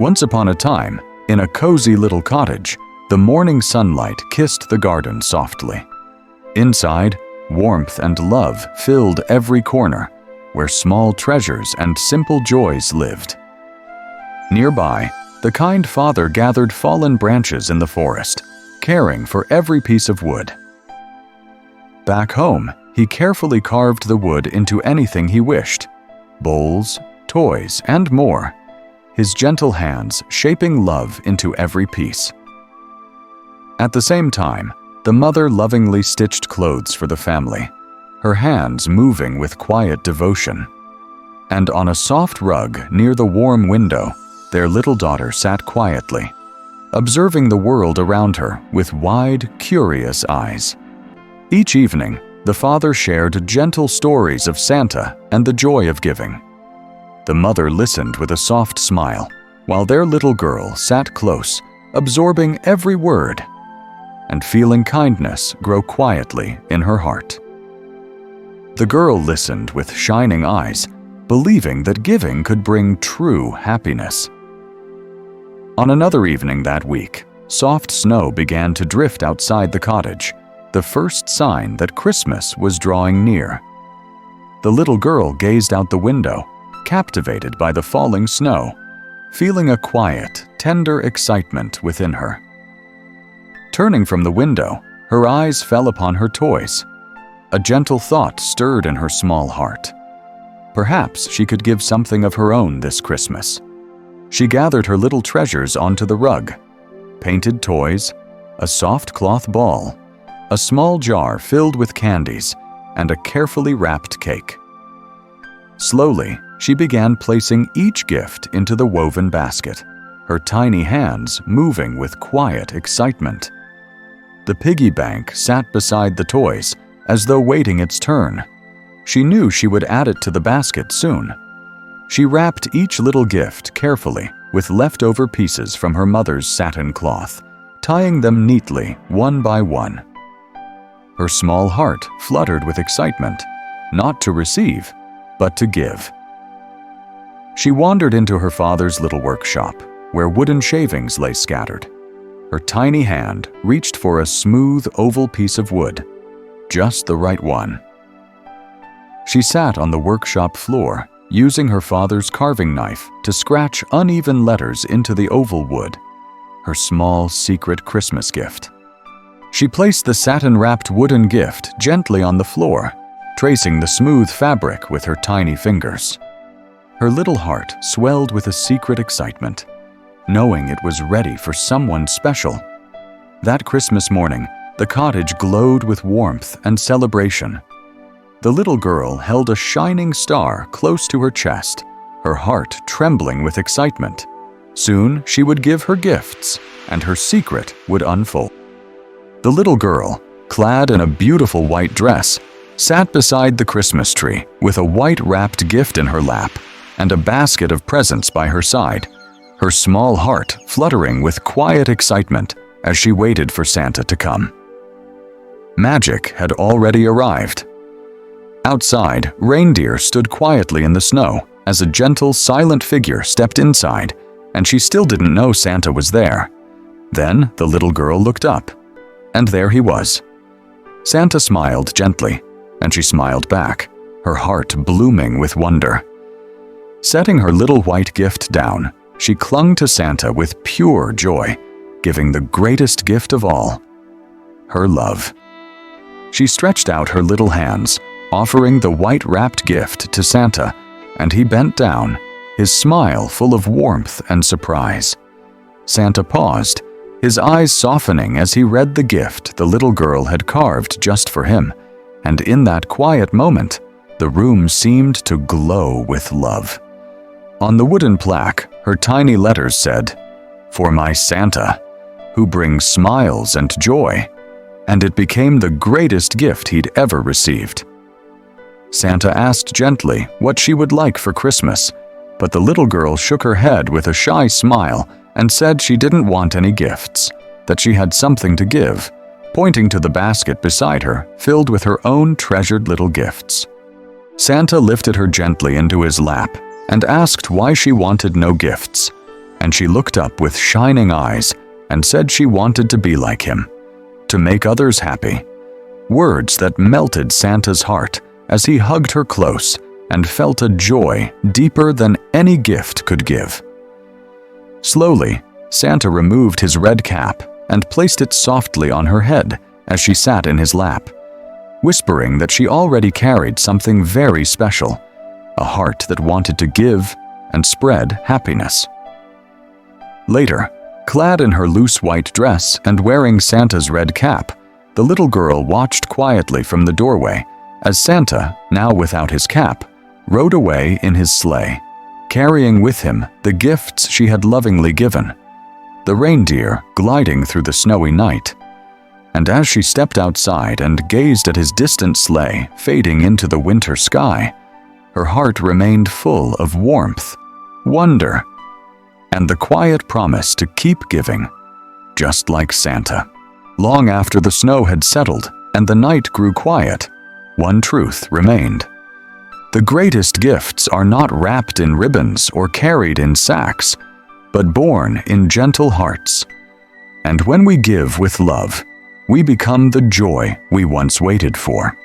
Once upon a time, in a cozy little cottage, the morning sunlight kissed the garden softly. Inside, warmth and love filled every corner, where small treasures and simple joys lived. Nearby, the kind father gathered fallen branches in the forest, caring for every piece of wood. Back home, he carefully carved the wood into anything he wished: bowls, toys, and more, his gentle hands shaping love into every piece. At the same time, the mother lovingly stitched clothes for the family, her hands moving with quiet devotion. And on a soft rug near the warm window, their little daughter sat quietly, observing the world around her with wide, curious eyes. Each evening, the father shared gentle stories of Santa and the joy of giving. The mother listened with a soft smile, while their little girl sat close, absorbing every word, and feeling kindness grow quietly in her heart. The girl listened with shining eyes, believing that giving could bring true happiness. On another evening that week, soft snow began to drift outside the cottage, the first sign that Christmas was drawing near. The little girl gazed out the window, captivated by the falling snow, feeling a quiet, tender excitement within her. Turning from the window, her eyes fell upon her toys. A gentle thought stirred in her small heart. Perhaps she could give something of her own this Christmas. She gathered her little treasures onto the rug: painted toys, a soft cloth ball, a small jar filled with candies, and a carefully wrapped cake. Slowly, she began placing each gift into the woven basket, her tiny hands moving with quiet excitement. The piggy bank sat beside the toys, as though waiting its turn. She knew she would add it to the basket soon. She wrapped each little gift carefully with leftover pieces from her mother's satin cloth, tying them neatly one by one. Her small heart fluttered with excitement, not to receive, but to give. She wandered into her father's little workshop, where wooden shavings lay scattered. Her tiny hand reached for a smooth oval piece of wood, just the right one. She sat on the workshop floor, using her father's carving knife to scratch uneven letters into the oval wood, her small secret Christmas gift. She placed the satin-wrapped wooden gift gently on the floor, tracing the smooth fabric with her tiny fingers. Her little heart swelled with a secret excitement, knowing it was ready for someone special. That Christmas morning, the cottage glowed with warmth and celebration. The little girl held a shining star close to her chest, her heart trembling with excitement. Soon she would give her gifts, and her secret would unfold. The little girl, clad in a beautiful white dress, sat beside the Christmas tree with a white-wrapped gift in her lap and a basket of presents by her side, her small heart fluttering with quiet excitement as she waited for Santa to come. Magic had already arrived. Outside, reindeer stood quietly in the snow as a gentle, silent figure stepped inside, and she still didn't know Santa was there. Then the little girl looked up, and there he was. Santa smiled gently, and she smiled back, her heart blooming with wonder. Setting her little white gift down, she clung to Santa with pure joy, giving the greatest gift of all: her love. She stretched out her little hands, offering the white-wrapped gift to Santa, and he bent down, his smile full of warmth and surprise. Santa paused, his eyes softening as he read the gift the little girl had carved just for him, and in that quiet moment, the room seemed to glow with love. On the wooden plaque, her tiny letters said, "For my Santa, who brings smiles and joy," and it became the greatest gift he'd ever received. Santa asked gently what she would like for Christmas, but the little girl shook her head with a shy smile and said she didn't want any gifts, that she had something to give, pointing to the basket beside her filled with her own treasured little gifts. Santa lifted her gently into his lap and asked why she wanted no gifts. and she looked up with shining eyes and said she wanted to be like him, to make others happy. Words that melted Santa's heart as he hugged her close and felt a joy deeper than any gift could give. Slowly, Santa removed his red cap and placed it softly on her head as she sat in his lap, whispering that she already carried something very special, a heart that wanted to give and spread happiness. Later, clad in her loose white dress and wearing Santa's red cap, the little girl watched quietly from the doorway as Santa, now without his cap, rode away in his sleigh, carrying with him the gifts she had lovingly given, the reindeer gliding through the snowy night. And as she stepped outside and gazed at his distant sleigh fading into the winter sky, her heart remained full of warmth, wonder, and the quiet promise to keep giving, just like Santa. Long after the snow had settled and the night grew quiet, one truth remained. The greatest gifts are not wrapped in ribbons or carried in sacks, but born in gentle hearts. And when we give with love, we become the joy we once waited for.